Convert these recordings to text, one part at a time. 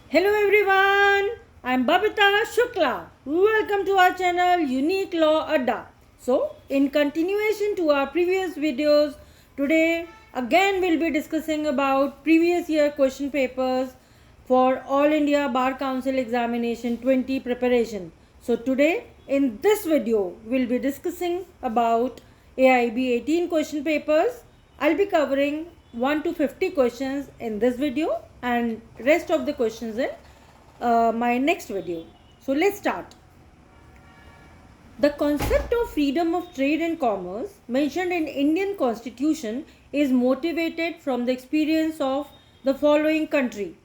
Hello everyone, I'm Babita Shukla. Welcome to our channel Unique Law Adda. So, in continuation to our previous videos, today again we'll be discussing about previous year question papers for All India Bar Council Examination 20 preparation. So, today in this video we'll be discussing about AIB 18 question papers. I'll be covering 1 to 50 questions in this video and rest of the questions in my next video. So let's start. The concept of freedom of trade and commerce mentioned in Indian Constitution is motivated from the experience of the following country.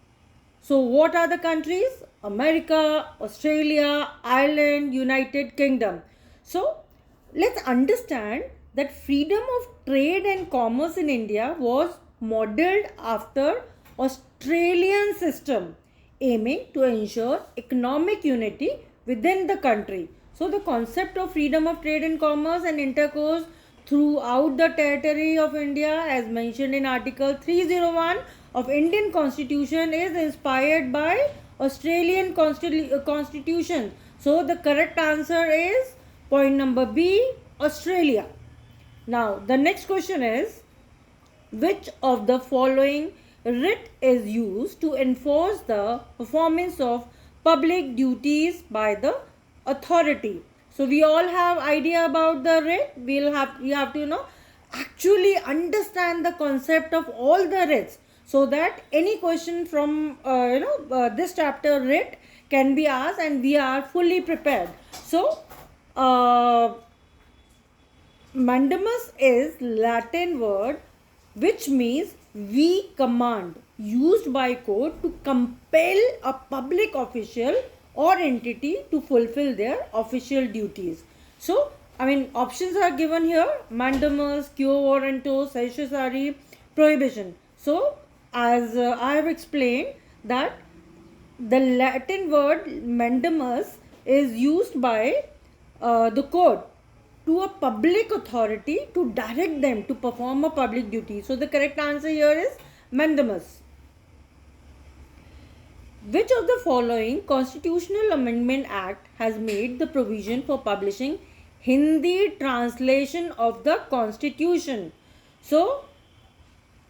So what are the countries? America, Australia, Ireland, United Kingdom. So let's understand that freedom of trade and commerce in India was modeled after Australian system, aiming to ensure economic unity within the country. So the concept of freedom of trade and commerce and intercourse throughout the territory of India, as mentioned in Article 301 of Indian Constitution, is inspired by Australian Constitution. So the correct answer is point number B, Australia. Now the next question is, which of the following writ is used to enforce the performance of public duties by the authority? So we all have idea about the writ. We have to actually understand the concept of all the writs, so that any question from this chapter writ can be asked and we are fully prepared. So mandamus is Latin word which means we command, used by court to compel a public official or entity to fulfill their official duties. So, options are given here: mandamus, quo warranto, certiorari, prohibition. So, as I have explained that the Latin word mandamus is used by the court to a public authority to direct them to perform a public duty. So the correct answer here is mandamus. Which of the following Constitutional Amendment Act has made the provision for publishing Hindi translation of the Constitution? So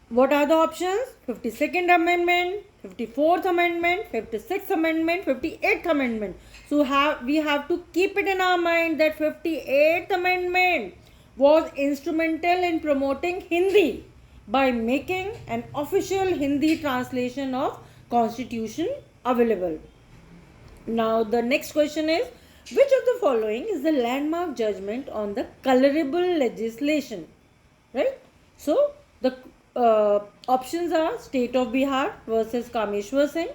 what are the options? 52nd Amendment, 54th Amendment, 56th Amendment, 58th Amendment. So we have to keep it in our mind that 58th Amendment was instrumental in promoting Hindi by making an official Hindi translation of Constitution available. Now the next question is, which of the following is the landmark judgment on the colorable legislation? Right? So the options are State of Bihar versus Kameshwar Singh.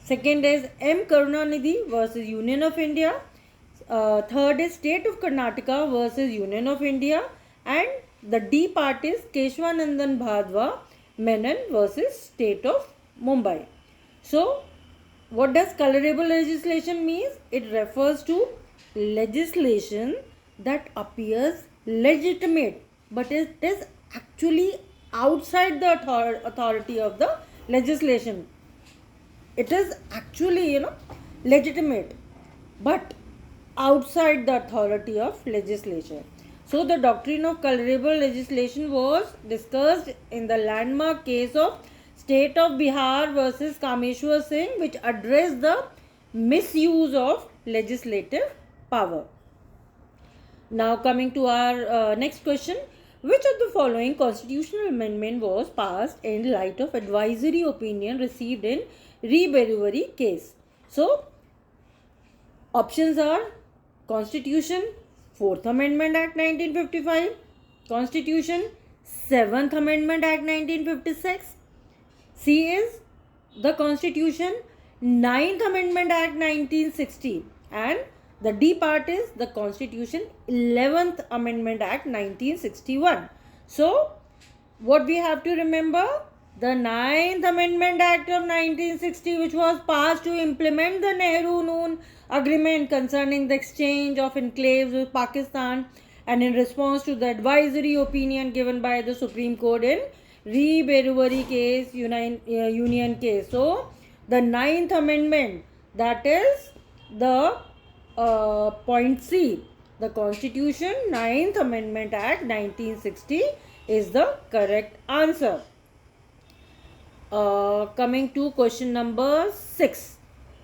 Second is M. Karunanidhi versus Union of India. Third is State of Karnataka versus Union of India. And the D part is Keshwanandan Bhadwa Menon versus State of Mumbai. So, what does colorable legislation mean? It refers to legislation that appears legitimate, but it is actually outside the authority of the legislation. It is actually legitimate but outside the authority of legislation. So the doctrine of colorable legislation was discussed in the landmark case of State of Bihar versus Kameshwar Singh, which addressed the misuse of legislative power. Now coming to our next question. Which of the following constitutional amendment was passed in light of advisory opinion received in Re-Beruveri case? So, options are Constitution, 4th Amendment Act 1955, Constitution, 7th Amendment Act 1956. C is the Constitution, 9th Amendment Act 1960, and the D part is the Constitution 11th Amendment Act 1961. So, what we have to remember? The 9th Amendment Act of 1960, which was passed to implement the Nehru-Noon Agreement concerning the exchange of enclaves with Pakistan, and in response to the advisory opinion given by the Supreme Court in Re-Beruveri case, Union case. So, The Ninth Amendment, that is the point C. The Constitution Ninth Amendment Act 1960 is the correct answer. Coming to question number 6.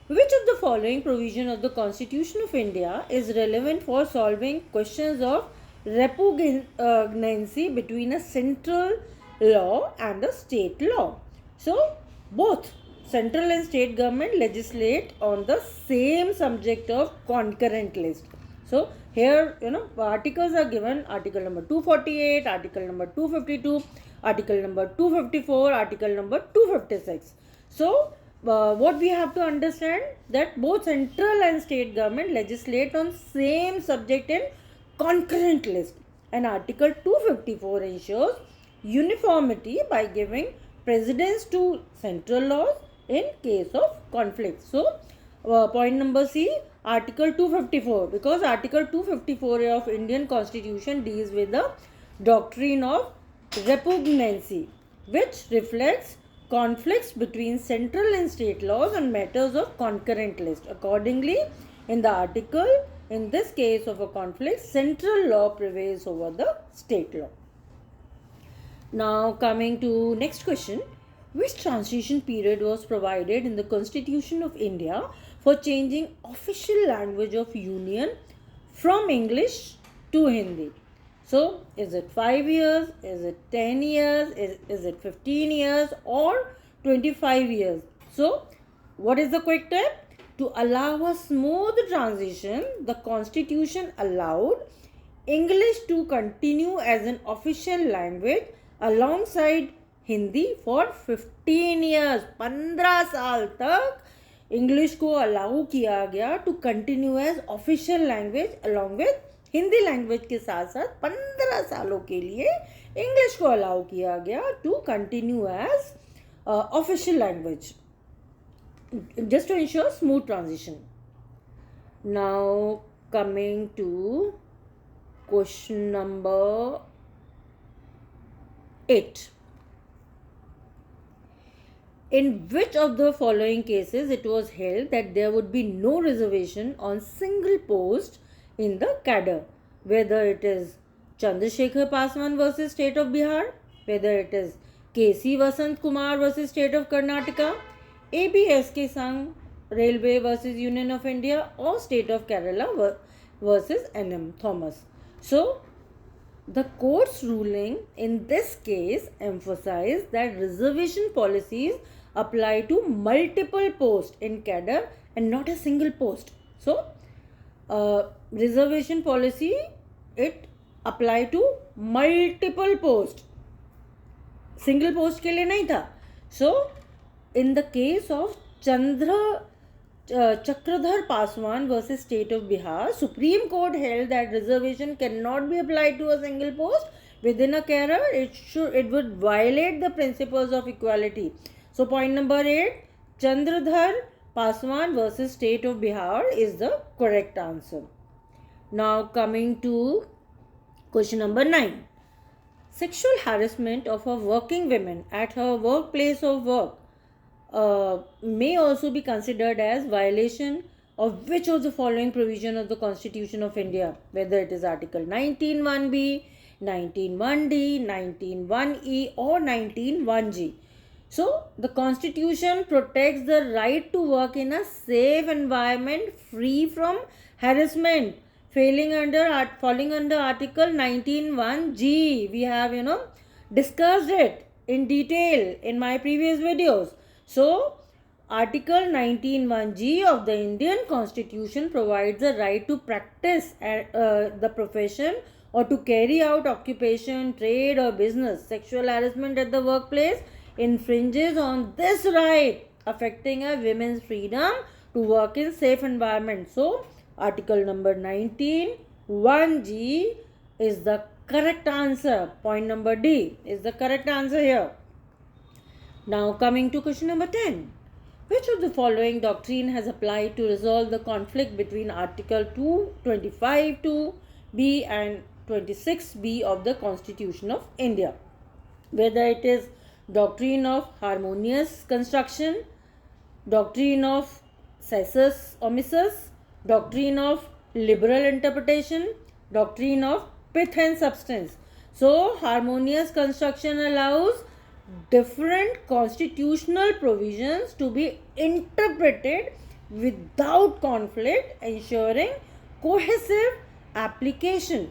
Which of the following provision of the Constitution of India is relevant for solving questions of repugnancy between a central law and a state law? So, both central and state government legislate on the same subject of concurrent list. So, here, articles are given: article number 248, article number 252, article number 254, article number 256. So, what we have to understand, that both central and state government legislate on same subject in concurrent list, and article 254 ensures uniformity by giving precedence to central laws in case of conflict. So, point number C, article 254, because article 254 of Indian Constitution deals with the doctrine of repugnancy, which reflects conflicts between central and state laws on matters of concurrent list. Accordingly, in the article, in this case of a conflict, central law prevails over the state law. Now coming to next question. Which transition period was provided in the Constitution of India for changing official language of Union from English to Hindi? So, is it 5 years, is it 10 years, is it 15 years or 25 years? So, what is the quick tip? To allow a smooth transition, the Constitution allowed English to continue as an official language alongside Hindi for 15 years, 15 साल तक English को allow किया गया to continue as official language along with Hindi language के साथ साथ 15 सालों के लिए इंग्लिश को अलाउ किया गया to continue as official language, just to ensure smooth transition. Now coming to question number 8. In which of the following cases it was held that there would be no reservation on single post in the cadre? Whether it is Chandrasekhar Paswan versus State of Bihar, whether it is K.C. Vasant Kumar versus State of Karnataka, A.B.S.K. Sangh Railway versus Union of India, or State of Kerala versus N.M. Thomas. So, the court's ruling in this case emphasized that reservation policies apply to multiple posts in cadre and not a single post. So, reservation policy, it apply to multiple posts. Single post के लिए नहीं था. So, in the case of Chakradhar Paswan versus State of Bihar, Supreme Court held that reservation cannot be applied to a single post within a cadre. It would violate the principles of equality. So point number 8, Chandradhar Paswan versus State of Bihar is the correct answer. Now coming to question number 9. Sexual harassment of a working woman at her workplace of work may also be considered as violation of which of the following provision of the Constitution of India, whether it is Article 19(1)(b), 19(1)(d), 19(1)(e) or 19(1)(g). So, the Constitution protects the right to work in a safe environment free from harassment, falling under Article 19(1)(g). We have, discussed it in detail in my previous videos. So, Article 19(1)(g) of the Indian Constitution provides the right to practice the profession or to carry out occupation, trade or business. Sexual harassment at the workplace infringes on this right, affecting a woman's freedom to work in safe environment. So, Article number 19(1)(g) is the correct answer. Point number D is the correct answer here. Now coming to question number 10. Which of the following doctrine has applied to resolve the conflict between Article 225(2)(b) and 26(b) of the Constitution of India? Whether it is doctrine of harmonious construction, doctrine of casus omissus, doctrine of liberal interpretation, doctrine of pith and substance. So harmonious construction allows different constitutional provisions to be interpreted without conflict, ensuring cohesive application.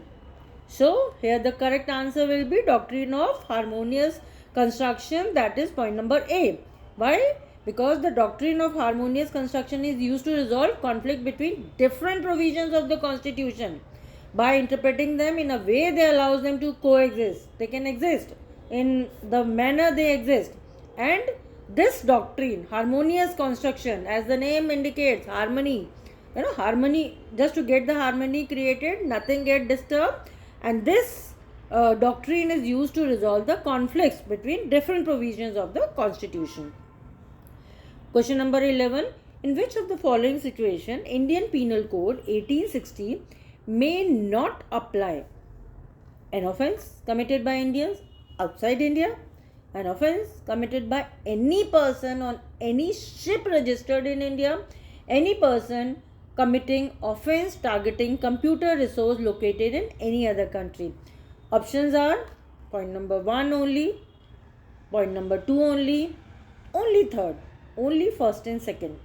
So here the correct answer will be doctrine of harmonious construction, that is point number A. Why? Because the doctrine of harmonious construction is used to resolve conflict between different provisions of the constitution. By interpreting them in a way that allows them to coexist. They can exist in the manner they exist. And this doctrine, harmonious construction, as the name indicates, harmony, harmony, just to get the harmony created, nothing get disturbed, and this doctrine is used to resolve the conflicts between different provisions of the constitution. Question number 11. In which of the following situation Indian Penal Code 1860 may not apply? An offence committed by Indians outside India, an offence committed by any person on any ship registered in India, any person committing offence targeting computer resource located in any other country. Options are point number 1 only, point number 2 only third, only first and second.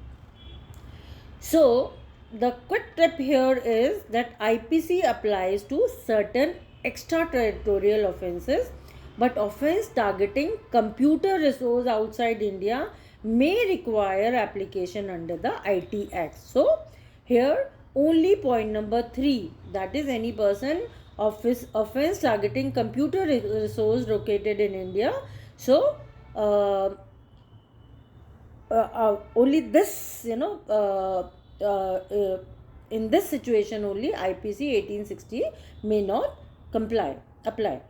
So the quick tip here is that IPC applies to certain extraterritorial offences, but offence targeting computer resource outside India may require application under the IT Act. So here only point number 3, that is any person offence targeting computer resource located in India. So only this, in this situation only IPC 1860 may not apply.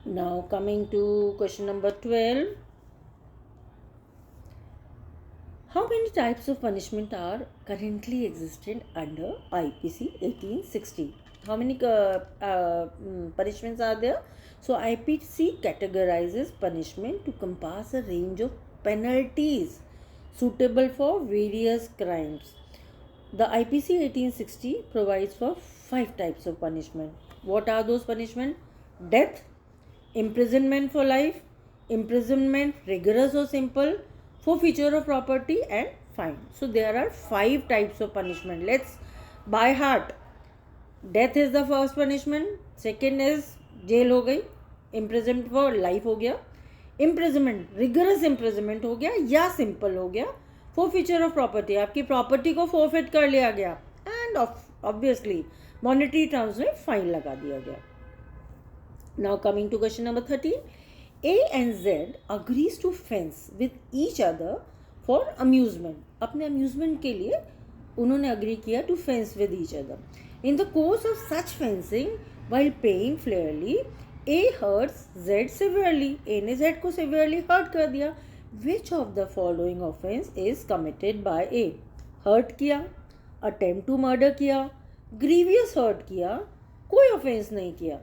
Now coming to question number 12. How many types of punishment are currently existent under IPC 1860? How many punishments are there? So IPC categorizes punishment to compass a range of penalties suitable for various crimes. The IPC 1860 provides for 5 types of punishment. What are those punishment? Death, imprisonment for life, imprisonment rigorous or simple, forfeiture of property, and fine. So there are 5 types of punishment. Let's by heart. Death is the first punishment. Second is jail हो गई, imprisonment for life हो गया, imprisonment rigorous imprisonment हो गया या simple हो गया, forfeiture of property, आपकी property को forfeit कर लिया गया, and obviously monetary terms में fine लगा दिया गया. Now coming to question number 13. A and Z agrees to fence with each other for amusement. अपने amusement के लिए उन्होंने agree किया to fence with each other. In the course of such fencing, while paying fairly, A hurts Z severely. A ने Z को severely hurt कर दिया. Which of the following offence is committed by A? Hurt किया, attempt to murder किया, grievous hurt किया, कोई offence नहीं किया.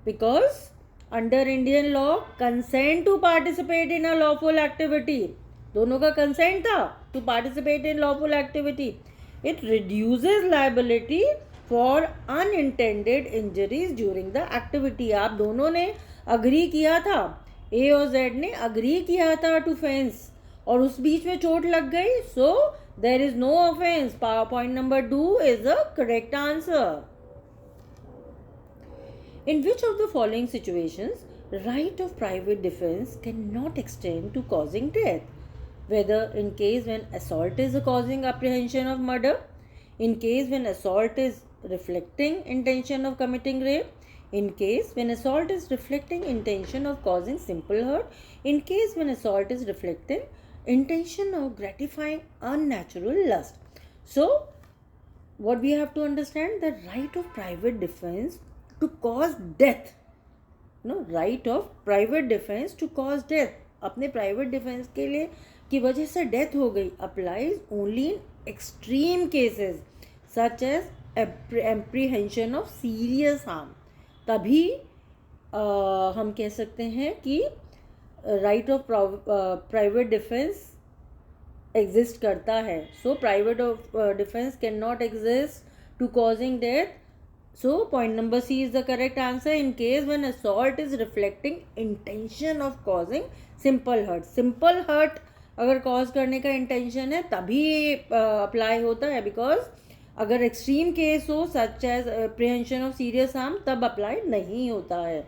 Because under Indian law, consent to participate in a lawful activity, दोनों का consent था to participate in lawful activity. It reduces liability for unintended injuries during the activity. आप दोनों ने agree किया था, A और Z ने agree किया था to fence, और उस बीच में चोट लग गई, so there is no offence. Point number 2 is the correct answer. In which of the following situations right of private defense cannot extend to causing death? Whether in case when assault is causing apprehension of murder, in case when assault is reflecting intention of committing rape, in case when assault is reflecting intention of causing simple hurt, in case when assault is reflecting intention of gratifying unnatural lust. So what we have to understand, the right of private defense to cause death, right of private defense to cause death, अपने private defense के लिए की वजह से death हो गई, applies only in extreme cases such as apprehension of serious harm. तभी हम कह सकते हैं कि right of private defense exist करता है. So private defence can not exist to causing death. So point number C is the correct answer. In case when assault is reflecting intention of causing simple hurt. Simple hurt अगर cause करने का intention है तभी apply होता है, because अगर extreme case हो such as apprehension of serious harm तब अप्लाई नहीं होता है.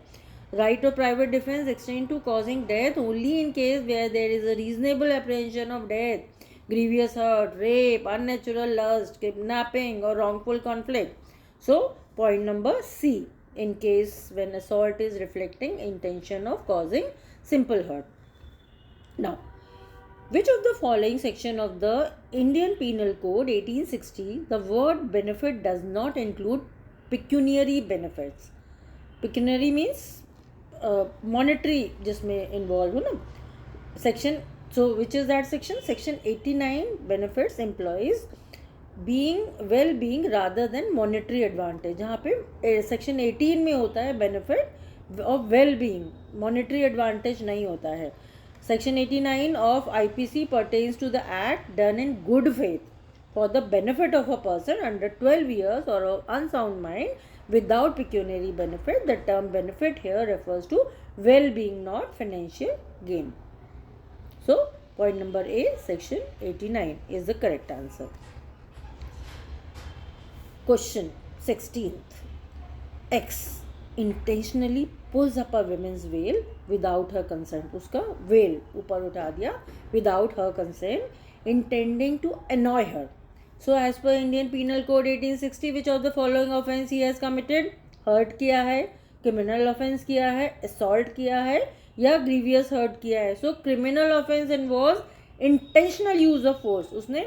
Right of private defense extend to causing death only in case where there is a reasonable apprehension of death, grievous hurt, rape, unnatural lust, kidnapping or wrongful conflict. So point number C, in case when assault is reflecting intention of causing simple hurt. Now, which of the following section of the Indian Penal Code 1860 the word benefit does not include pecuniary benefits? Pecuniary means monetary जिसमें involve हो ना. Section, so which is that section? Section 89 benefits employees being well being rather than monetary advantage. जहाँ पे section 18 में होता है benefit of well being, monetary advantage नहीं होता है. Section 89 of IPC pertains to the act done in good faith for the benefit of a person under 12 years or of unsound mind without pecuniary benefit. The term benefit here refers to well-being, not financial gain. So point number A, section 89 is the correct answer. Question 16th. X intentionally pulls up a woman's veil without her consent. उसका veil ऊपर उठा दिया without her consent, intending to annoy her. So as per Indian Penal Code 1860, which of the following offence he has committed? Hurt किया है, criminal offence किया है, assault किया है या grievous hurt किया है. So criminal offence involves intentional use of force. उसने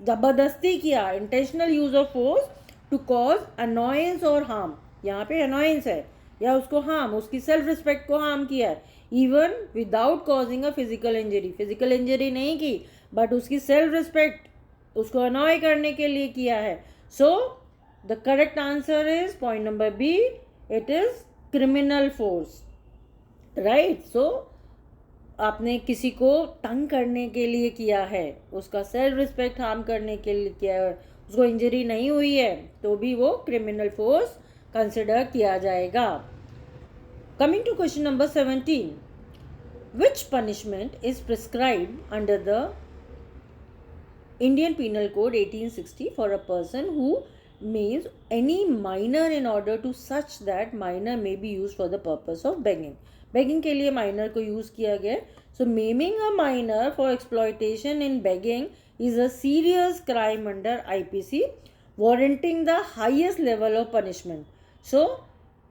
जबरदस्ती किया, intentional use of force to cause annoyance or harm. यहाँ पे annoyance है या उसको harm, उसकी self respect को harm किया है, even without causing a physical injury. Physical injury नहीं की, but उसकी self respect उसको अनॉय करने के लिए किया है. So the correct answer is point number B, it is criminal force. Right. So आपने किसी को तंग करने के लिए किया है, उसका सेल्फ रिस्पेक्ट हार्म करने के लिए किया है, उसको इंजरी नहीं हुई है, तो भी वो क्रिमिनल फोर्स कंसिडर किया जाएगा. Coming to question number 17. Which punishment is prescribed under the Indian Penal Code 1860 for a person who maims any minor in order to such that minor may be used for the purpose of begging. Begging के लिए minor को use किया गया. So maiming a minor for exploitation in begging is a serious crime under IPC, warranting the highest level of punishment. So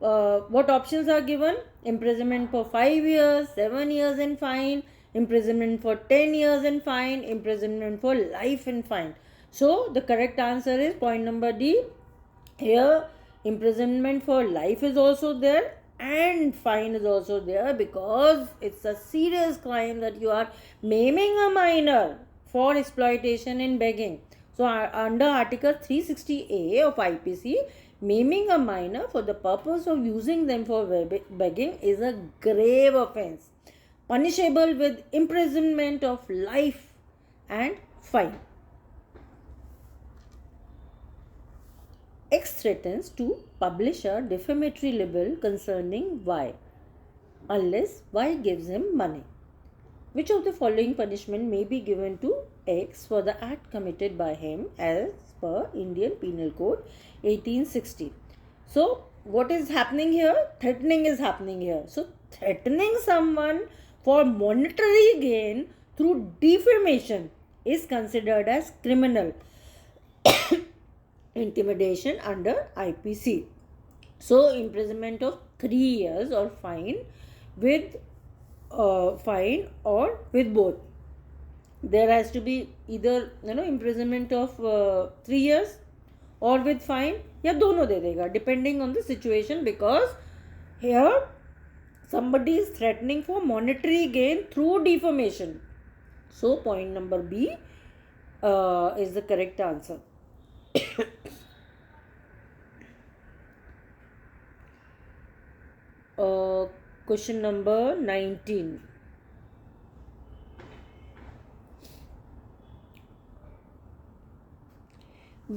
what options are given? Imprisonment for 5 years, 7 years and fine, imprisonment for 10 years and fine, imprisonment for life and fine. So the correct answer is point number D. Here imprisonment for life is also there and fine is also there, because it's a serious crime that you are maiming a minor for exploitation in begging. So under Article 360A of IPC, maiming a minor for the purpose of using them for begging is a grave offence, punishable with imprisonment of life and fine. X threatens to publish a defamatory libel concerning Y unless Y gives him money. Which of the following punishment may be given to X for the act committed by him as per Indian Penal Code 1860? So what is happening here? Threatening is happening here. So threatening someone for monetary gain through defamation is considered as criminal intimidation under IPC. So imprisonment of 3 years or fine with fine or with both. There has to be either imprisonment of 3 years or with fine, या दोनों दे देगा depending on the situation, because here somebody is threatening for monetary gain through defamation. So point number B is the correct answer. Question number 19.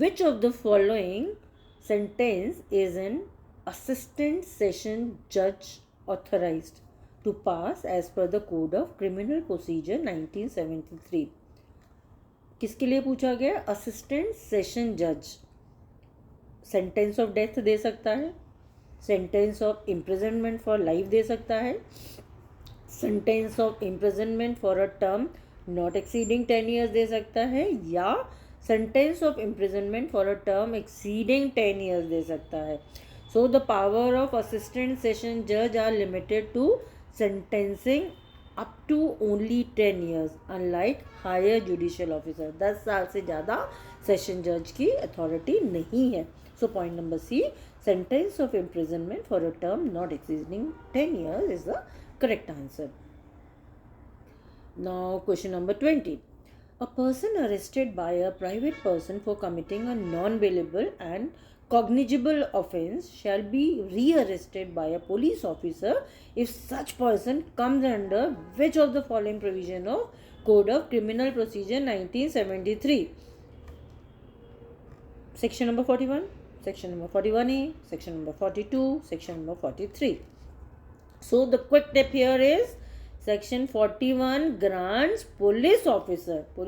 Which of the following sentence is an assistant session judge authorized to pass as per the Code of Criminal Procedure 1973? किसके लिए पूछा गया? Assistant session जज sentence of death दे सकता है, sentence of imprisonment for life दे सकता है, sentence of imprisonment for a term not exceeding 10 years दे सकता है, या sentence of imprisonment for a term exceeding 10 years दे सकता है. So the power of assistant session जज are limited to sentencing up to only 10 years, unlike higher judicial officer. 10 साल से ज़्यादा सेशन जज की अथॉरिटी नहीं है. So point number C, sentence of imprisonment for a term not exceeding 10 years is the correct answer. Now question number 20. A person arrested by a private person for committing a non-bailable and cognizable offence shall be re-arrested by a police officer if such person comes under which of the following provision of Code of Criminal Procedure 1973? Section number 41, section number 41A, section number 42, section number 43. So the quick tip here is section 41 grants police officer को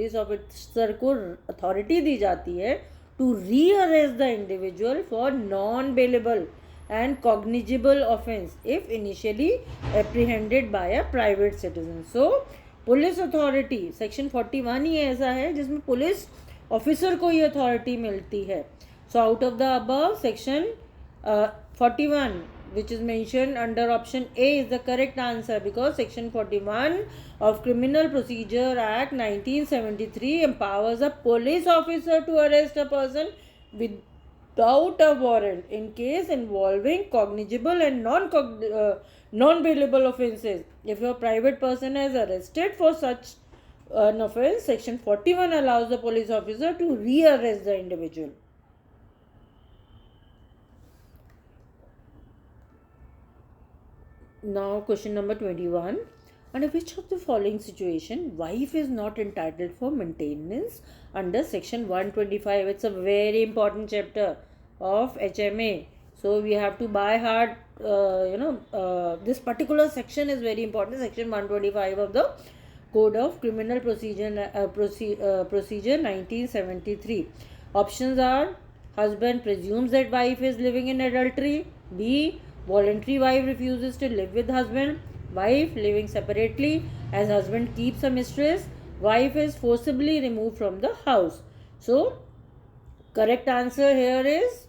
authority दी जाती है to rearrest the individual for non-bailable and cognizable offence if initially apprehended by a private citizen. So police authority section 41 ही ऐसा है जिसमें police officer को ये authority मिलती है. So out of the above, section 41 which is mentioned under option A is the correct answer, because section 41 of Criminal Procedure Act 1973 empowers a police officer to arrest a person without a warrant in case involving cognizable and non-bailable offences. If a private person is arrested for such an offence, section 41 allows the police officer to re-arrest the individual. Now question number 21. Under which of the following situation wife is not entitled for maintenance under section 125? It's a very important chapter of HMA, so we have to by heart this particular section is very important. Section 125 of the Code of Criminal Procedure 1973. Options are: husband presumes that wife is living in adultery, B, voluntary wife refuses to live with husband, wife living separately as husband keeps a mistress, wife is forcibly removed from the house. So correct answer here is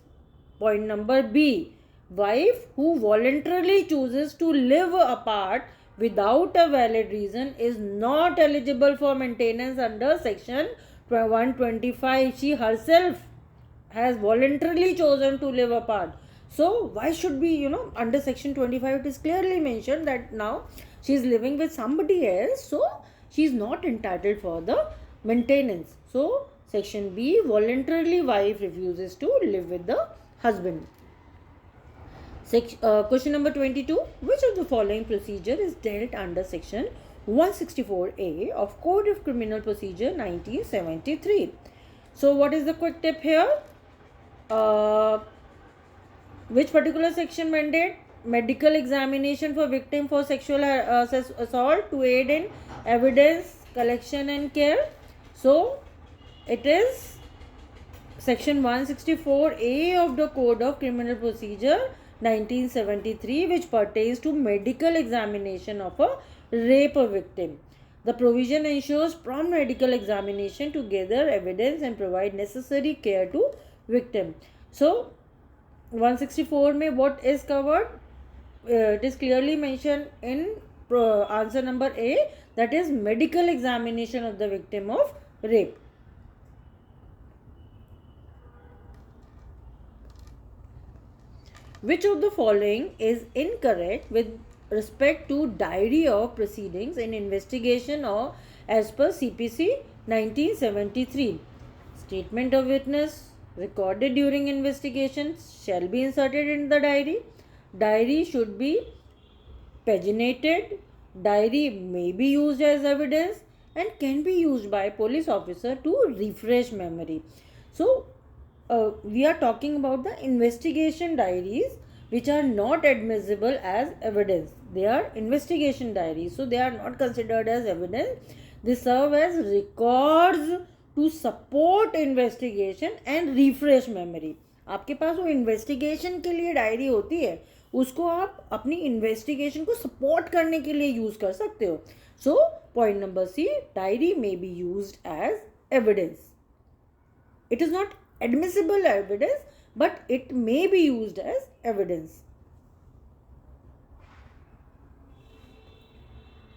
point number B, wife who voluntarily chooses to live apart without a valid reason is not eligible for maintenance under section 125. She herself has voluntarily chosen to live apart. So why should be, under section 25 it is clearly mentioned that now she is living with somebody else, so she is not entitled for the maintenance. So section B, voluntarily wife refuses to live with the husband. Question number 22. Which of the following procedure is dealt under section 164A of Code of Criminal Procedure 1973? So what is the quick tip here? Which particular section mandate medical examination for victim for sexual assault to aid in evidence collection and care? So it is section 164A of the Code of Criminal Procedure 1973, which pertains to medical examination of a rape victim. The provision ensures prompt medical examination to gather evidence and provide necessary care to victim. So 164 में what is covered? It is clearly mentioned in answer number A, that is medical examination of the victim of rape. Which of the following is incorrect with respect to diary of proceedings in investigation or as per CPC 1973? Statement of witness recorded during investigation shall be inserted in the diary. Diary should be paginated. Diary may be used as evidence and can be used by police officer to refresh memory. So we are talking about the investigation diaries which are not admissible as evidence. They are investigation diaries, so they are not considered as evidence. They serve as records to support investigation and refresh memory. आपके पास वो investigation के लिए diary होती है, उसको आप अपनी investigation को सपोर्ट करने के लिए यूज कर सकते हो. So point number C, diary may be used as evidence. It is not admissible evidence, but it may be used as evidence.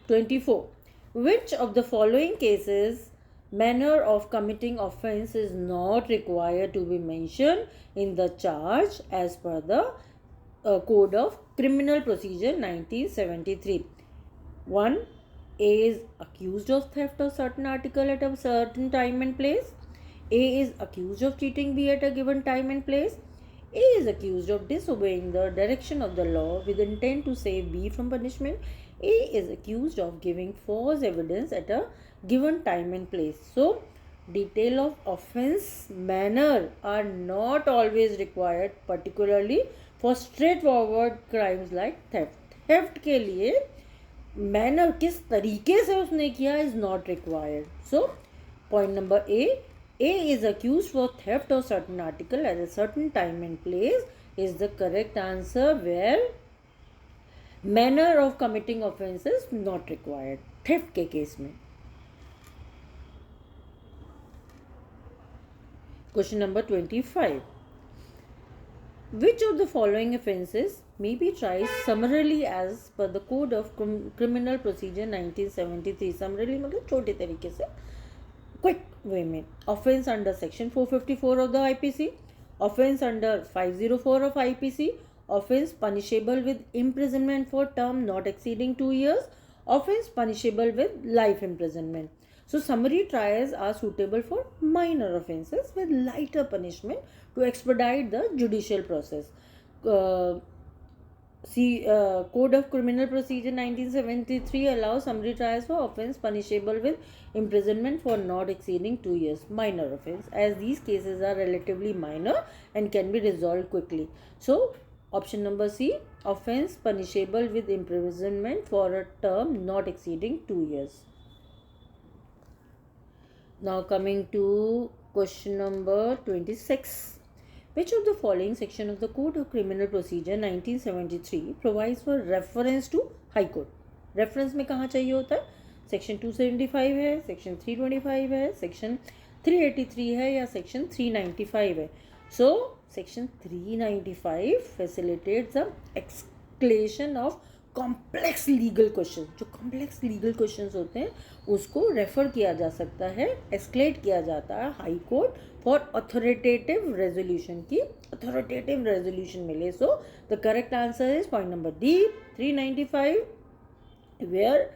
24. Which of the following cases manner of committing offence is not required to be mentioned in the charge as per the Code of Criminal Procedure 1973? 1. A is accused of theft of certain article at a certain time and place. A is accused of cheating B at a given time and place. A is accused of disobeying the direction of the law with intent to save B from punishment. A is accused of giving false evidence at a given time and place. So, detail of offence manner are not always required, particularly for straightforward crimes like theft. Theft के लिए manner किस तरीके से उसने किया is not required. So, point number A is accused for theft of certain article at a certain time and place is the correct answer, where manner of committing offence is not required. Theft के case में. Question number 25. Which of the following offences may be tried summarily as per the Code of Criminal Procedure 1973? Summarily मतलब छोटे तरीके से, quick way में. Offence under section 454 of the IPC, offence under 504 of IPC, offence punishable with imprisonment for term not exceeding 2 years, offence punishable with life imprisonment. So summary trials are suitable for minor offences with lighter punishment to expedite the judicial process. Code of Criminal Procedure 1973 allows summary trials for offence punishable with imprisonment for not exceeding 2 years, minor offence, as these cases are relatively minor and can be resolved quickly. So, option number C, offence punishable with imprisonment for a term not exceeding 2 years. Now coming to question number 26. Which of the following section of the Code of Criminal Procedure 1973 provides for reference to High Court? Reference में कहाँ चाहिए होता है? Section 275 है, section 325 है, section 383 है या section 395 है. So section 395 facilitates the escalation of complex legal question. जो कॉम्प्लेक्स लीगल क्वेश्चंस होते हैं उसको रेफर किया जा सकता है, एस्केलेट किया जाता है high court for authoritative resolution की अथॉरिटेटिव रेजोल्यूशन मिले. So the correct answer is point number D, 395, where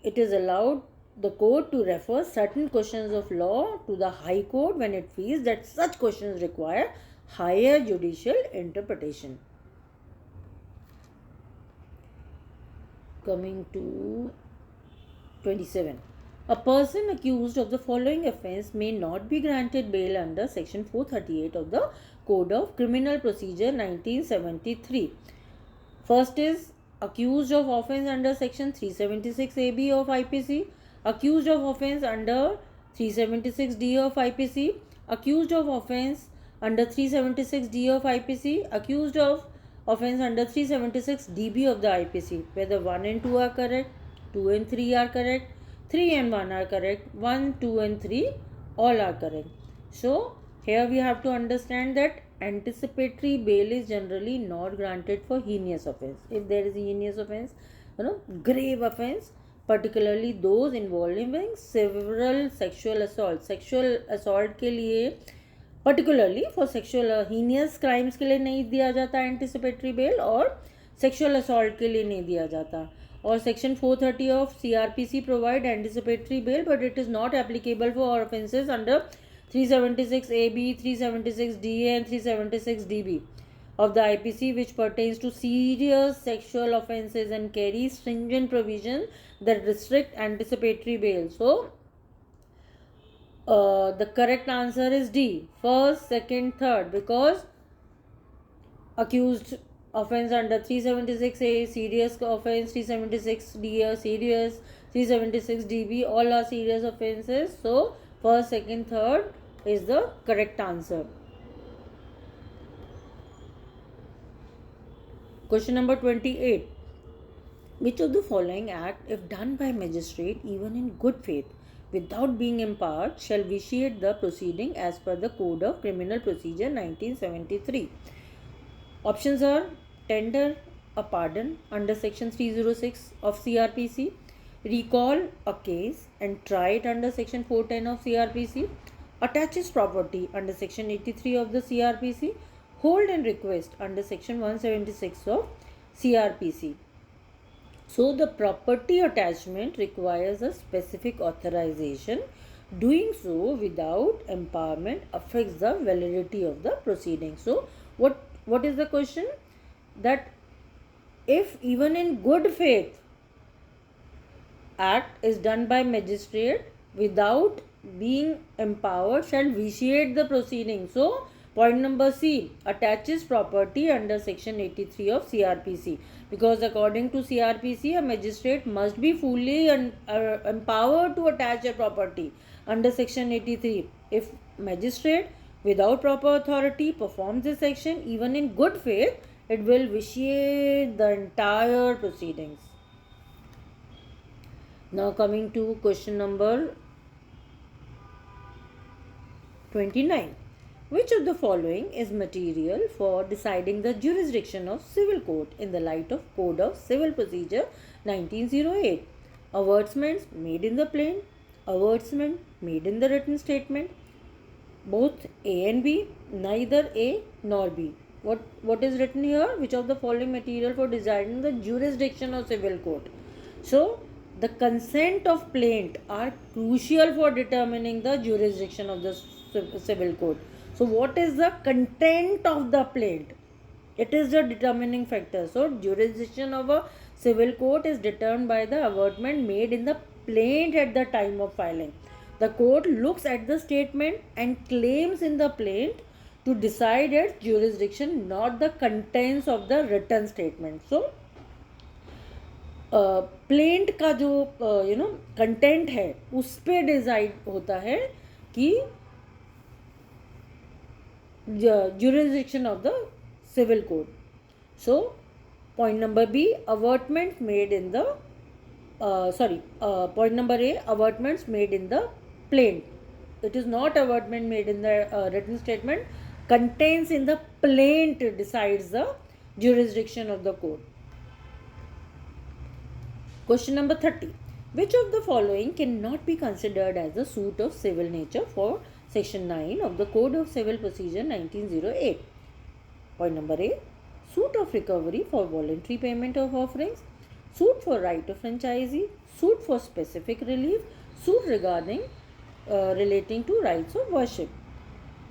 it is allowed the court to refer certain questions of law to the High Court when it feels that such questions require higher judicial interpretation. Coming to 27. A person accused of the following offence may not be granted bail under section 438 of the Code of Criminal Procedure 1973. First is accused of offence under section 376 AB of IPC, accused of offence under 376 D of IPC, accused of offence under 376 D of IPC, accused of offence under 376 DB of the IPC. Whether 1 and 2 are correct, 2 and 3 are correct, 3 and 1 are correct, 1, 2 and 3 all are correct. So here we have to understand that anticipatory bail is generally not granted for heinous offence. If there is a heinous offence, grave offence, particularly those involving several sexual assaults. Sexual assault के लिए particularly for sexual heinous crimes के लिए नहीं दिया जाता anticipatory bail और sexual assault के लिए नहीं दिया जाता. और section 430 of CRPC provide anticipatory bail, but it is not applicable for offences under 376 AB, 376 DA and 376 DB of the IPC, which pertains to serious sexual offences and carry stringent provisions that restrict anticipatory bail. So The correct answer is D, first, second, third, because accused offense under 376A, serious offense, 376D are serious, 376DB all are serious offenses. So first, second, third is the correct answer. Question number 28. Which of the following act, if done by magistrate even in good faith without being empowered, shall vitiate the proceeding as per the Code of Criminal Procedure 1973? Options are: tender a pardon under section 306 of CRPC, recall a case and try it under section 410 of CRPC, attaches property under section 83 of the CRPC, hold and request under section 176 of CRPC. So the property attachment requires a specific authorization. Doing so without empowerment affects the validity of the proceeding. So what is the question? That if even in good faith act is done by magistrate without being empowered shall vitiate the proceeding. So point number C, attaches property under section 83 of CRPC, because according to CRPC a magistrate must be fully empowered to attach a property under section 83. If magistrate without proper authority performs this section even in good faith, it will vitiate the entire proceedings. Now coming to question number 29. Which of the following is material for deciding the jurisdiction of civil court in the light of Code of Civil Procedure 1908? Avertments made in the plain, avertment made in the written statement, both A and B, neither A nor B. What is written here? Which of the following material for deciding the jurisdiction of civil court? So the consent of plaintiff are crucial for determining the jurisdiction of the civil court. So what is the content of the plaintiff? It is the determining factor. So jurisdiction of a civil court is determined by the avertment made in the plaintiff at the time of filing. The court looks at the statement and claims in the plaintiff to decide its jurisdiction, not the contents of the written statement. So plaint का जो content है उस पे decide होता है कि jurisdiction of the civil court. So point number B, avertment made in the point number A, avertments made in the plaint. It is not avertment made in the written statement. Contains in the plaint decides the jurisdiction of the court. Question number 30. Which of the following cannot be considered as a suit of civil nature for section 9 of the Code of Civil Procedure 1908? Point number A, suit of recovery for voluntary payment of offerings, suit for right of franchisee, suit for specific relief, suit regarding relating to rights of worship.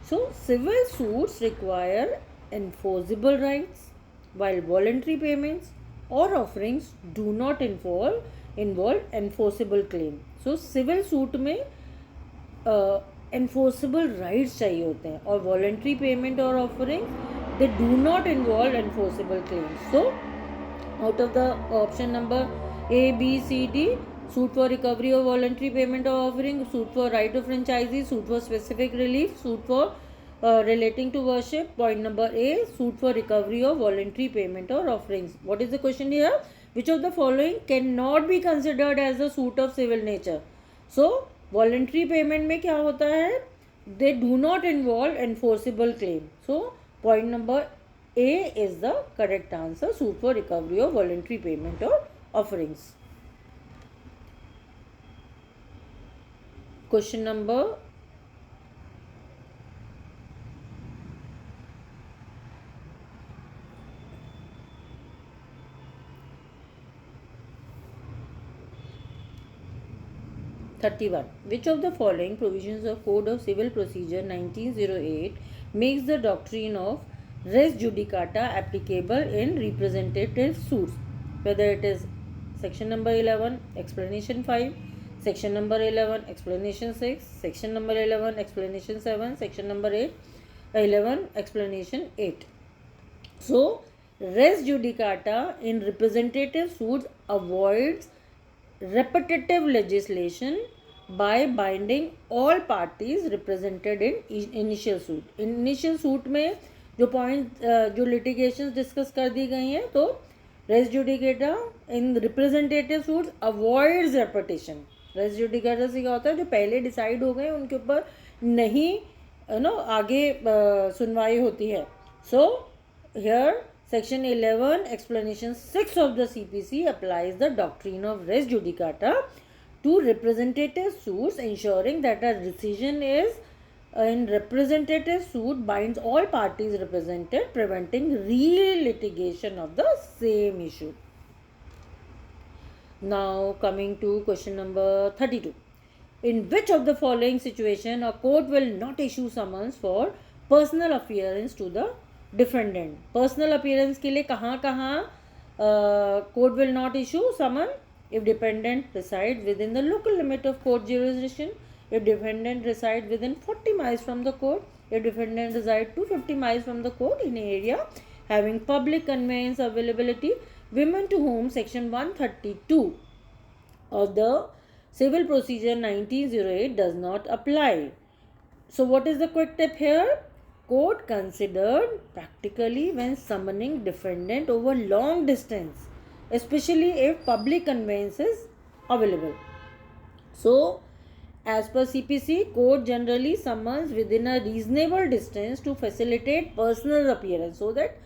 So civil suits require enforceable rights, while voluntary payments or offerings do not involve enforceable claim. So civil suit में enforceable rights चाहिए होते हैं, और voluntary payment or offering they do not involve enforceable claims. So out of the option number A, B, C, D, suit for recovery of voluntary payment or offering, suit for right of franchisee, suit for specific relief, suit for relating to worship. Point number A, suit for recovery of voluntary payment or offerings. What is the question here? Which of the following cannot be considered as a suit of civil nature? So voluntary payment में क्या होता है? They do not involve enforceable claim. So point number A is the correct answer, suit for recovery of voluntary payment or offerings. Question number 31. Which of the following provisions of Code of Civil Procedure 1908 makes the doctrine of res judicata applicable in representative suits? Whether it is section number 11, explanation 5, Section number 11, explanation 6. Section number 11, explanation 7. Section number 11, explanation 8. So, res judicata in representative suits avoids repetitive legislation by binding all parties represented in initial suit. Initial suit में जो point जो litigation discuss कर दी गई हैं, तो res judicata in representative suits avoids repetition. Res judicata से क्या होता है, जो पहले डिसाइड हो गए उनके ऊपर नहीं आगे सुनवाई होती है. So here Section 11, explanation 6 of the CPC applies the doctrine of res judicata to representative suits, ensuring that a decision is in representative suit binds all parties represented, preventing re-litigation of the same issue. Now coming to question number 32. In which of the following situation a court will not issue summons for personal appearance to the defendant. Personal appearance के लिए कहाँ court will not issue summon if dependent reside within the local limit of court jurisdiction, if dependent reside within 40 miles from the court, if dependent reside 250 miles from the court in area having public conveyance availability, women to whom section 132 of the civil procedure 1908 does not apply. So what is the quick tip here? Court considered practically when summoning defendant over long distance, especially if public conveyance is available. So, as per CPC, court generally summons within a reasonable distance to facilitate personal appearance, so that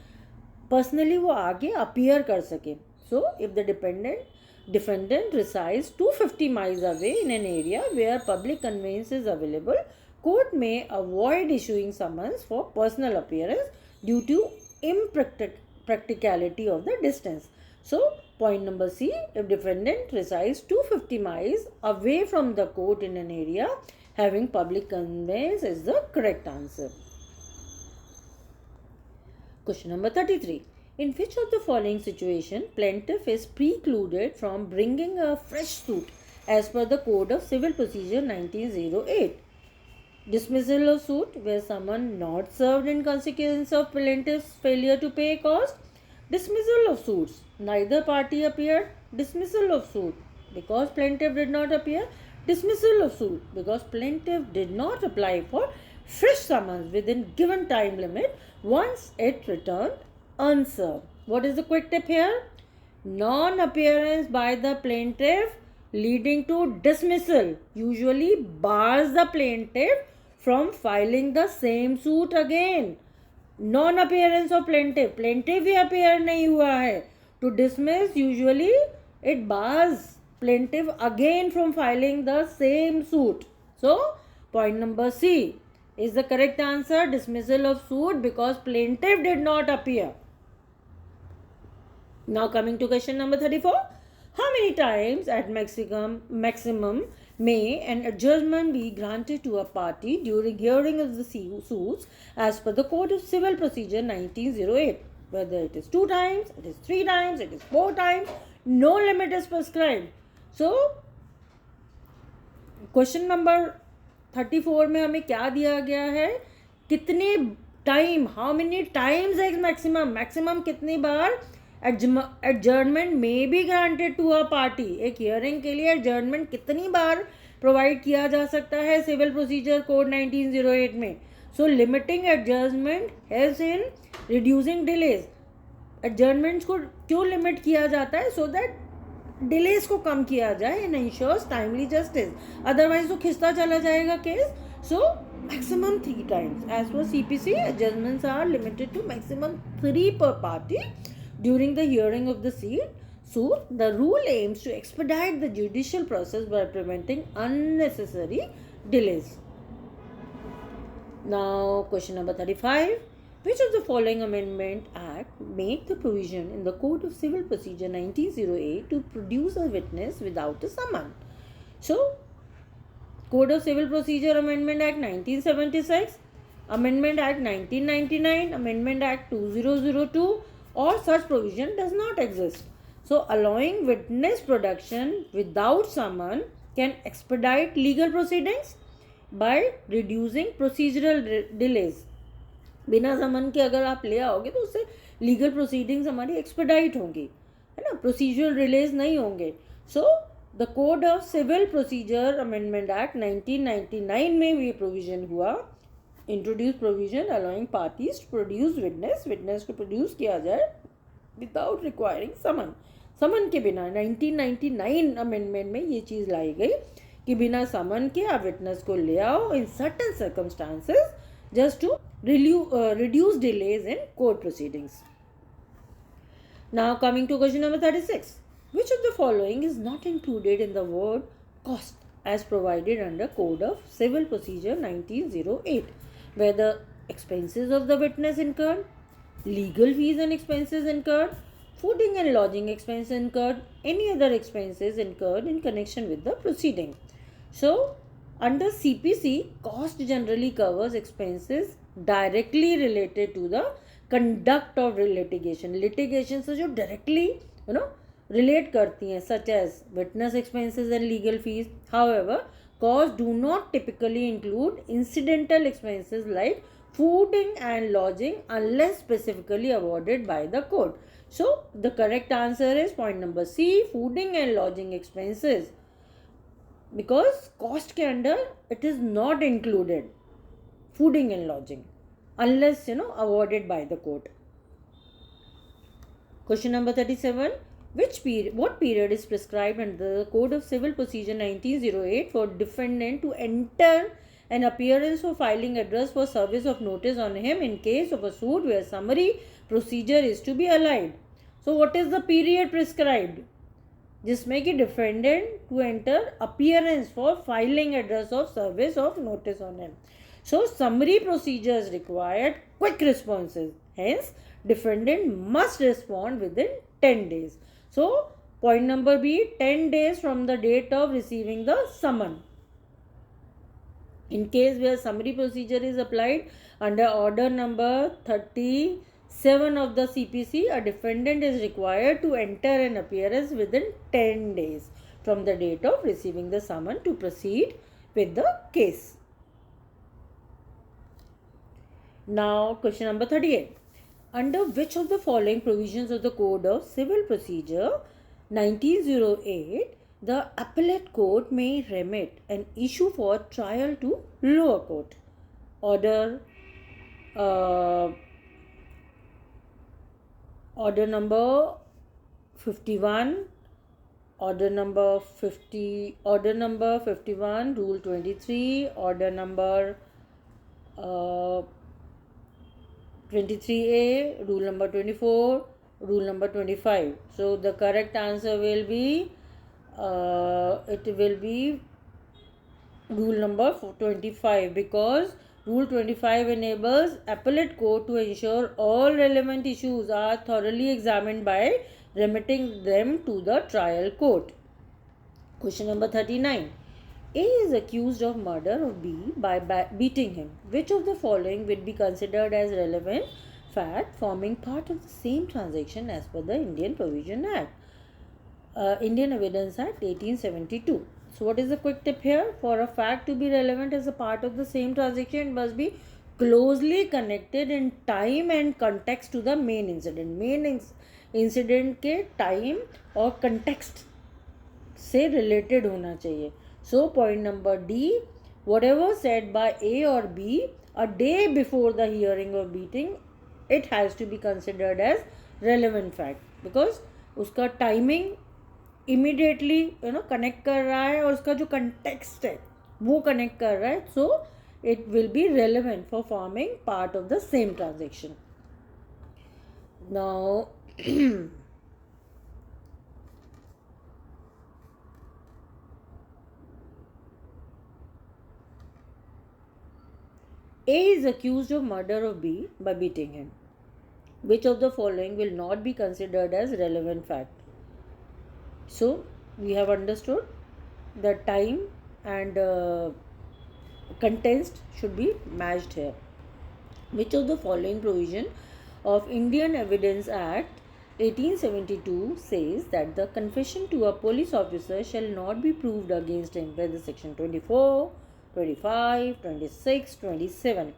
personally वो आगे appear कर सके. So, if the defendant resides 250 miles away in an area where public conveyance is available, court may avoid issuing summons for personal appearance due to impracticality of the distance. So, point number C, if defendant resides 250 miles away from the court in an area having public conveyance is the correct answer. Question number 33. In which of the following situation plaintiff is precluded from bringing a fresh suit as per the Code of Civil Procedure 1908? Dismissal of suit where summon not served in consequence of plaintiff's failure to pay cost. Dismissal of suits neither party appeared. Dismissal of suit because plaintiff did not appear. Dismissal of suit because plaintiff did not apply for fresh summons within given time limit once it returned unserved. What is the quick tip here? Non-appearance by the plaintiff leading to dismissal usually bars the plaintiff from filing the same suit again. Non-appearance of plaintiff he appear नहीं हुआ है, to dismiss usually it bars plaintiff again from filing the same suit. So point number C is the correct answer, dismissal of suit because plaintiff did not appear. Now coming to question number 34. How many times at maximum may an adjournment be granted to a party during hearing of the suits as per the Code of Civil Procedure 1908? Whether it is 2 times, it is 3 times, it is 4 times, no limit is prescribed. So, question number 34 में हमें क्या दिया गया है, कितने time, how many times ex maximum कितनी बार adjournment may be granted to a party. एक हियरिंग के लिए एडजर्नमेंट कितनी बार प्रोवाइड किया जा सकता है सिविल प्रोसीजर कोड 1908 में. So limiting adjournment helps in reducing delays. Adjournments को क्यों लिमिट किया जाता है? सो दैट डिलेज को कम किया जाए and ensures timely justice. Otherwise तो खिंचता चला जाएगा case. So maximum 3 times. As per CPC, adjournments are limited to maximum 3 per party during the hearing of the suit. The rule aims to expedite the judicial process by preventing unnecessary delays. Now, question number 35. Which of the following amendment act make the provision in the Code of Civil Procedure 1908 to produce a witness without a summon? So, Code of Civil Procedure Amendment Act 1976, Amendment Act 1999, Amendment Act 2002, or such provision does not exist. So, allowing witness production without summon can expedite legal proceedings by reducing procedural delays. बिना समन के अगर आप ले आओगे तो उससे legal proceedings हमारी expedite होंगी, है ना, प्रोसीजरल डिलेज नहीं होंगे. So the code of civil procedure amendment act 1999 में ये प्रोविजन हुआ, introduce provision allowing parties to produce witness को प्रोड्यूस किया जाए विदाउट रिक्वायरिंग समन. समन के बिना 1999 अमेंडमेंट में ये चीज़ लाई गई कि बिना समन के आप विटनेस को ले आओ in certain circumstances just to reduce delays in court proceedings. Now coming to question number 36. Which of the following is not included in the word cost as provided under Code of Civil Procedure 1908, where the expenses of the witness incurred, legal fees and expenses incurred, fooding and lodging expenses incurred, any other expenses incurred in connection with the proceeding. So under CPC, cost generally covers expenses directly related to the conduct of litigation. Litigation से जो directly relate करती हैं, such as witness expenses and legal fees. However, costs do not typically include incidental expenses like fooding and lodging unless specifically awarded by the court. So the correct answer is point number C, fooding and lodging expenses. Because cost के under it is not included fooding and lodging unless awarded by the court. Question number 37. What period is prescribed under the Code of Civil Procedure 1908 for defendant to enter an appearance for filing address for service of notice on him in case of a suit where summary procedure is to be allied? So what is the period prescribed? जिसमें कि defendant to enter appearance for filing address of service of notice on him. So summary procedures required quick responses, hence defendant must respond within 10 days. So point number B, 10 days from the date of receiving the summon. In case where summary procedure is applied under order number 37 of the CPC, a defendant is required to enter an appearance within 10 days from the date of receiving the summon to proceed with the case. Now question number 38. Under which of the following provisions of the Code of Civil Procedure 1908 the appellate court may remit an issue for trial to lower court? Order number 51, order number 51, rule 23, order number 23A, rule number 24, rule number 25. So the correct answer will be rule number 25, because Rule 25 enables appellate court to ensure all relevant issues are thoroughly examined by remitting them to the trial court. Question number 39. A is accused of murder of B by beating him. Which of the following would be considered as relevant fact forming part of the same transaction as per the Indian Provision Act? Indian Evidence Act 1872. So what is the quick tip here? For a fact to be relevant as a part of the same transaction, it must be closely connected in time and context to the main incident. Main incident के time और context से related होना चाहिए. So point number D, whatever said by A or B a day before the hearing of beating, it has to be considered as relevant fact, because उसका timing immediately connect कर रहा है और उसका जो कंटेक्स्ट है वो कनेक्ट कर रहा है. So it will be relevant for forming part of the same transaction. Now A is accused of murder of B by beating him. Which of the following will not be considered as relevant fact? So we have understood the time and context should be matched here. Which of the following provision of Indian Evidence Act 1872 says that the confession to a police officer shall not be proved against him, whether section 24, 25, 26, 27.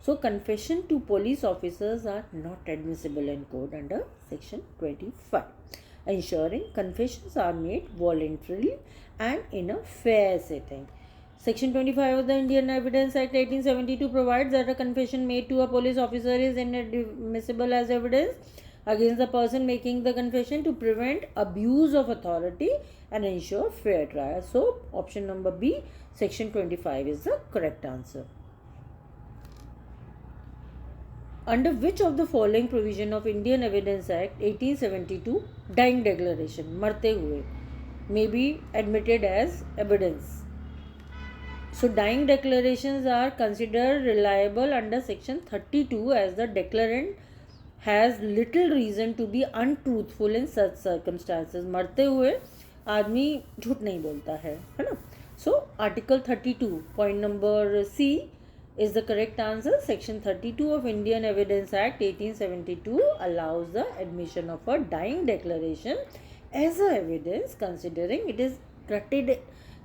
So confession to police officers are not admissible in court under section 25, ensuring confessions are made voluntarily and in a fair setting. Section 25 of the Indian Evidence Act 1872 provides that a confession made to a police officer is inadmissible as evidence against the person making the confession to prevent abuse of authority and ensure fair trial. So, option number B, section 25 is the correct answer. Under which of the following provision of Indian Evidence Act 1872 dying declaration, मरते हुए, may be admitted as evidence? So dying declarations are considered reliable under section 32 as the declarant has little reason to be untruthful in such circumstances. मरते हुए आदमी झूठ नहीं बोलता है ना? So article 32 point number C is the correct answer. Section 32 of Indian Evidence Act 1872 allows the admission of a dying declaration as a evidence, considering it is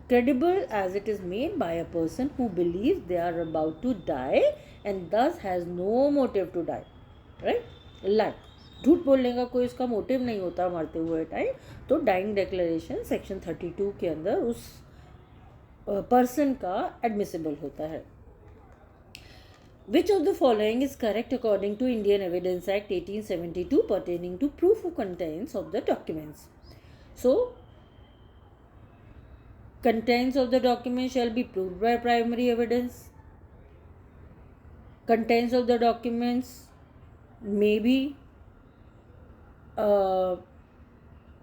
credible as it is made by a person who believes they are about to die and thus has no motive to die, right? Like झूठ बोलने का कोई उसका motive नहीं होता मरते हुए time, तो डाइंग डिक्लेरेशन सेक्शन 32 के अंदर उस पर्सन का एडमिसिबल होता है. Which of the following is correct according to Indian Evidence Act 1872 pertaining to proof of contents of the documents? So, contents of the document shall be proved by primary evidence. Contents of the documents may be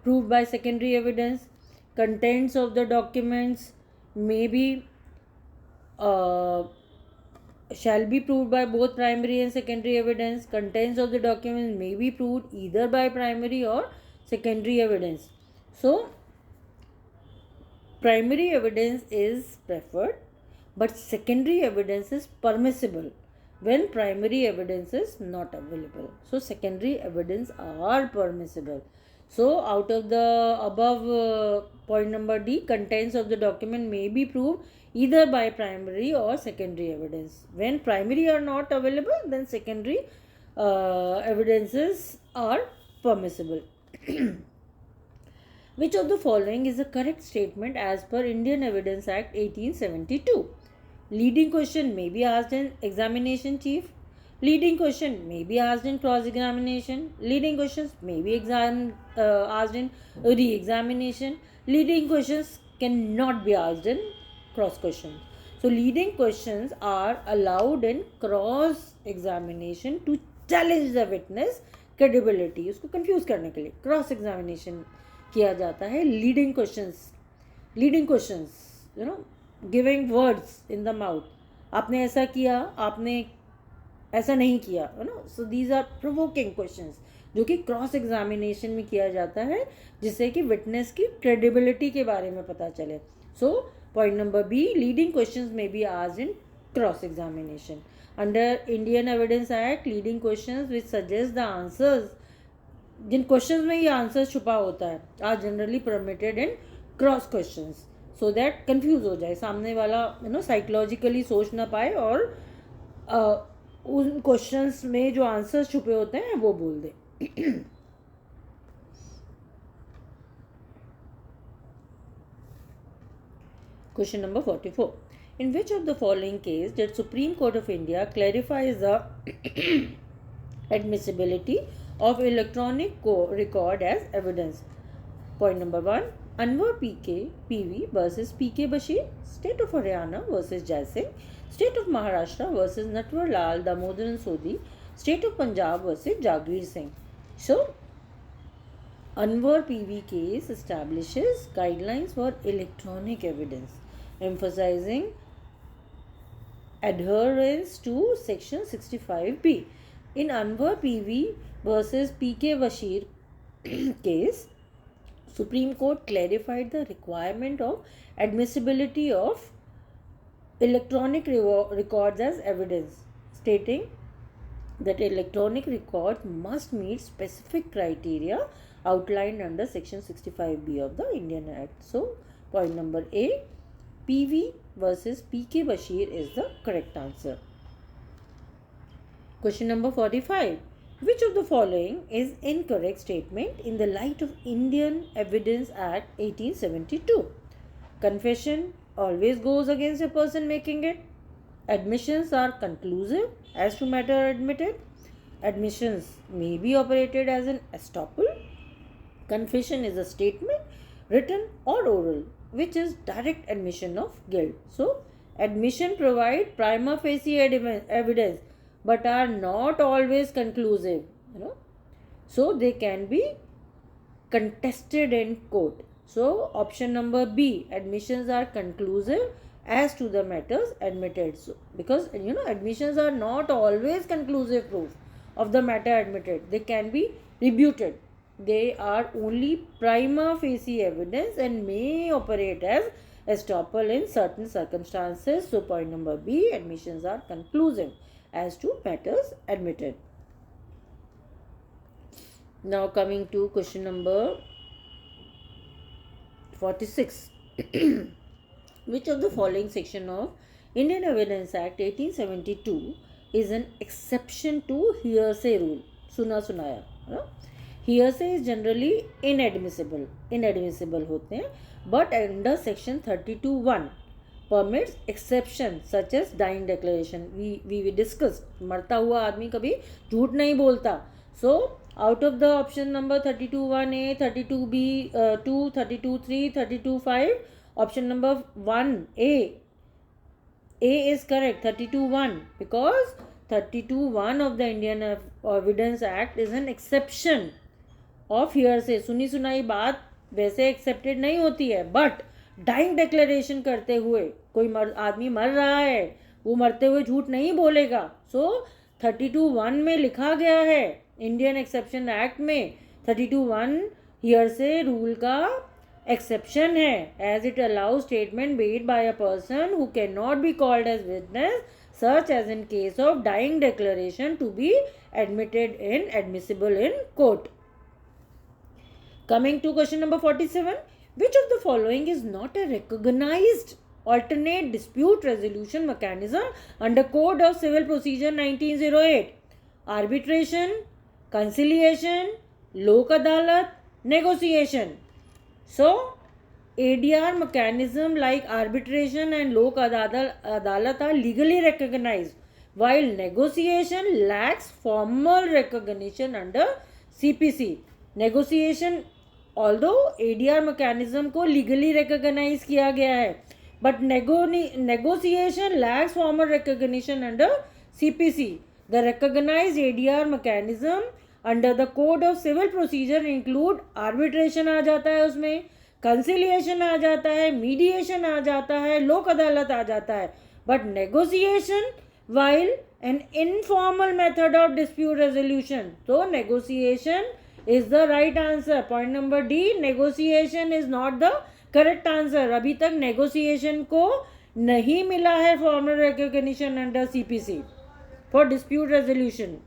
proved by secondary evidence. Contents of the documents may be shall be proved by both primary and secondary evidence. Contents of the documents may be proved either by primary or secondary evidence. So primary evidence is preferred, but secondary evidence is permissible when primary evidence is not available. So secondary evidence are permissible. So out of the above point number D, contents of the document may be proved either by primary or secondary evidence. When primary are not available, then secondary evidences are permissible. Which of the following is the correct statement as per Indian Evidence Act 1872? Leading question may be asked in examination chief. Leading question may be asked in cross-examination. Leading questions may be asked in re-examination. Leading questions cannot be asked in cross-questions. So, leading questions are allowed in cross-examination to challenge the witness credibility. उसको confuse करने के लिए cross-examination किया जाता है. Leading questions, you know, giving words in the mouth, आपने ऐसा किया, आपने ऐसा नहीं किया, है ना. So these are provoking questions जो कि क्रॉस एग्जामिनेशन में किया जाता है, जिससे कि विटनेस की क्रेडिबिलिटी के बारे में पता चले. So point number B, leading questions में be asked in cross examination. Under Indian Evidence Act, leading questions which suggest the answers, जिन क्वेश्चंस में ये आंसर छुपा होता है, are generally permitted in cross questions, so that confuse हो जाए, सामने वाला साइकोलॉजिकली सोच ना पाए और उन क्वेश्चंस में जो आंसर्स छुपे होते हैं वो बोल दे. Question number 44. In which of the following case did Supreme Court of India clarifies the admissibility of electronic record as evidence? Point number 1. Anwar PV versus PK Bashir, State of Haryana versus Jai Singh, State of Maharashtra versus Natwar Lal Damodaran Sodhi, State of Punjab versus Jagir Singh. So, Anwar PV case establishes guidelines for electronic evidence, emphasizing adherence to section 65B. In Anwar PV versus PK Bashir case, Supreme Court clarified the requirement of admissibility of electronic records as evidence, stating that electronic records must meet specific criteria outlined under section 65B of the Indian Act. So point number A, PV versus PK Bashir is the correct answer. Question number 45. Which of the following is incorrect statement in the light of Indian Evidence Act 1872? Confession always goes against a person making it. Admissions are conclusive as to matter admitted. Admissions may be operated as an estoppel. Confession is a statement, written or oral, which is direct admission of guilt. So, admission provide prima facie evidence, but are not always conclusive. So they can be contested in court. So option number B, admissions are conclusive as to the matters admitted. So because admissions are not always conclusive proof of the matter admitted, they can be rebutted. They are only prima facie evidence and may operate as estoppel in certain circumstances. So point number B, admissions are conclusive as to matters admitted. Now coming to question number 46. Which of the following section of Indian Evidence Act 1872 is an exception to hearsay rule? सुना सुनाया, hearsay is generally inadmissible होते हैं, but under section 32(1) permits exception such as dying declaration. We discussed, मरता हुआ आदमी कभी झूठ नहीं बोलता. So out of the option number 32(1)(a), 32(b)(2), 32(3), 32(5), option number 1(a) is correct. 32(1), because 32(1) of the Indian Evidence Act is an exception of hearsay. सुनी सुनाई बात वैसे एक्सेप्टेड नहीं होती है, बट डाइंग डिक्लेरेशन करते हुए कोई आदमी मर रहा है, वो मरते हुए झूठ नहीं बोलेगा. सो 32(1) में लिखा गया है, इंडियन एक्सेप्शन एक्ट में 32(1) हियरसे रूल का एक्सेप्शन है, as it allows statement made by a person who can not be called as witness, such as in case of dying declaration, to be admissible in court. Coming to question number 47. Which of the following is not a recognized alternate dispute resolution mechanism under Code of Civil Procedure 1908? Arbitration, conciliation, lok adalat, negotiation. So ADR mechanism like arbitration and lok adalat are legally recognized, while negotiation lacks formal recognition under CPC. Negotiation, although ADR mechanism को legally recognize किया गया है, but negotiation lacks formal recognition under CPC. The recognized ADR mechanism under the Code of Civil Procedure include arbitration आ जाता है, उसमें conciliation आ जाता है, mediation आ जाता है, लोक अदालत आ जाता है, but negotiation while an informal method of dispute resolution. तो negotiation is the right answer. Point number D, negotiation is not the correct answer. अभी तक नेगोशिएशन को नहीं मिला है formal recognition under CPC for dispute resolution.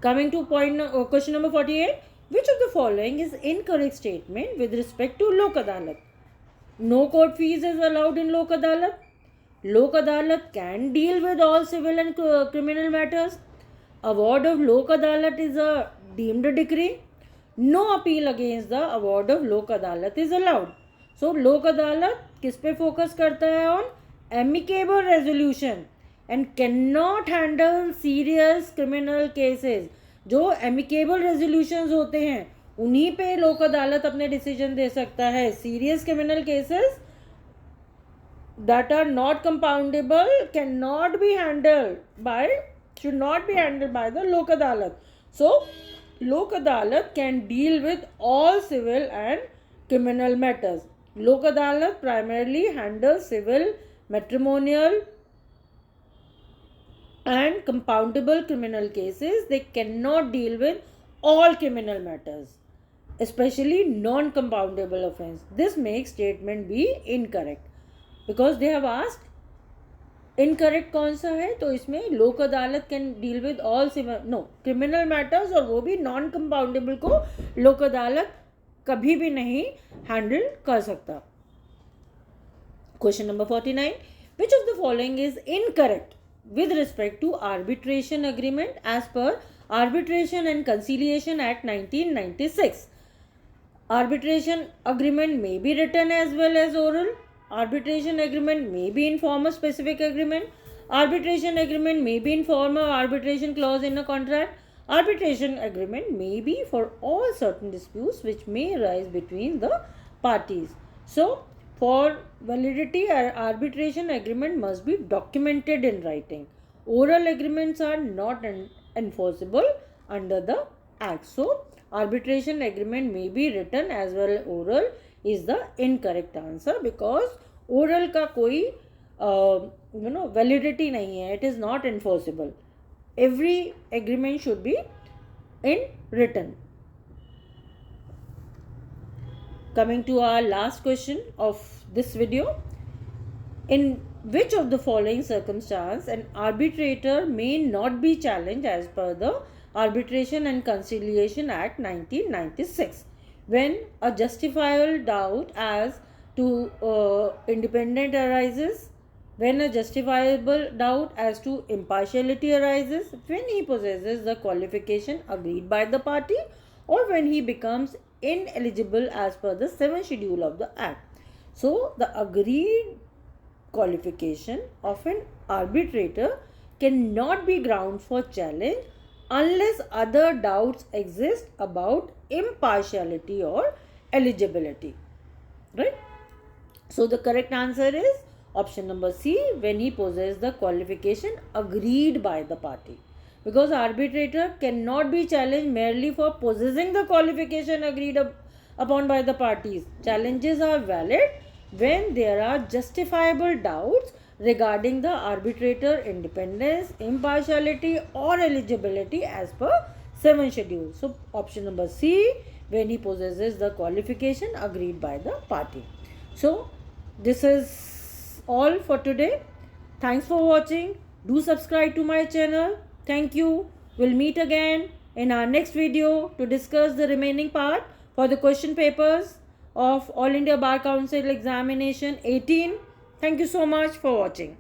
Coming to point question number 48. Which of the following is incorrect statement with respect to Lok Adalat? No court fees is allowed in Lok Adalat. Lok Adalat can deal with all civil and criminal matters. Award of Lok Adalat is a deemed decree. No appeal against the award of Lok Adalat is allowed. So Lok Adalat किस पे focus करता है? On amicable resolution and cannot handle serious criminal cases. जो amicable resolutions होते हैं उन्हीं पे लोक अदालत अपने डिसीजन दे सकता है. Serious criminal cases that are not compoundable can not be handled by should not be handled by the lok adalat. So lok adalat can deal with all civil and criminal matters. Lok adalat primarily handles civil, matrimonial and compoundable criminal cases. They cannot deal with all criminal matters, especially non-compoundable offense. This makes statement be incorrect because they have asked incorrect कौन सा है, तो इसमें लोक अदालत can deal with all criminal matters, और वो भी नॉन कंपाउंडेबल को लोक अदालत कभी भी नहीं हैंडल कर सकता. Question number 49, which of the following is incorrect with respect to arbitration agreement as per Arbitration and Conciliation Act 1996. Arbitration agreement may be written as well as oral. Arbitration agreement may be in form of specific agreement. Arbitration agreement may be in form of arbitration clause in a contract. Arbitration agreement may be for all certain disputes which may arise between the parties. So, for validity, arbitration agreement must be documented in writing. Oral agreements are not enforceable under the Act. So, arbitration agreement may be written as well as oral is the incorrect answer, because oral का कोई validity नहीं है. It is not enforceable. Every agreement should be in written. Coming to our last question of this video, in which of the following circumstance an arbitrator may not be challenged as per the Arbitration and Conciliation Act 1996? When a justifiable doubt as to independence arises, when a justifiable doubt as to impartiality arises, when he possesses the qualification agreed by the party, or when he becomes ineligible as per the 7th schedule of the Act. So, the agreed qualification of an arbitrator cannot be grounds for challenge unless other doubts exist about impartiality or eligibility. Right? So, the correct answer is option number C, when he possesses the qualification agreed by the party. Because arbitrator cannot be challenged merely for possessing the qualification agreed upon by the parties. Challenges are valid when there are justifiable doubts regarding the arbitrator independence, impartiality or eligibility as per 7th schedule. So, option number C, when he possesses the qualification agreed by the party. So, this is all for today. Thanks for watching. Do subscribe to my channel. Thank you. We'll meet again in our next video to discuss the remaining part for the question papers of All India Bar Council Examination 18. Thank you so much for watching.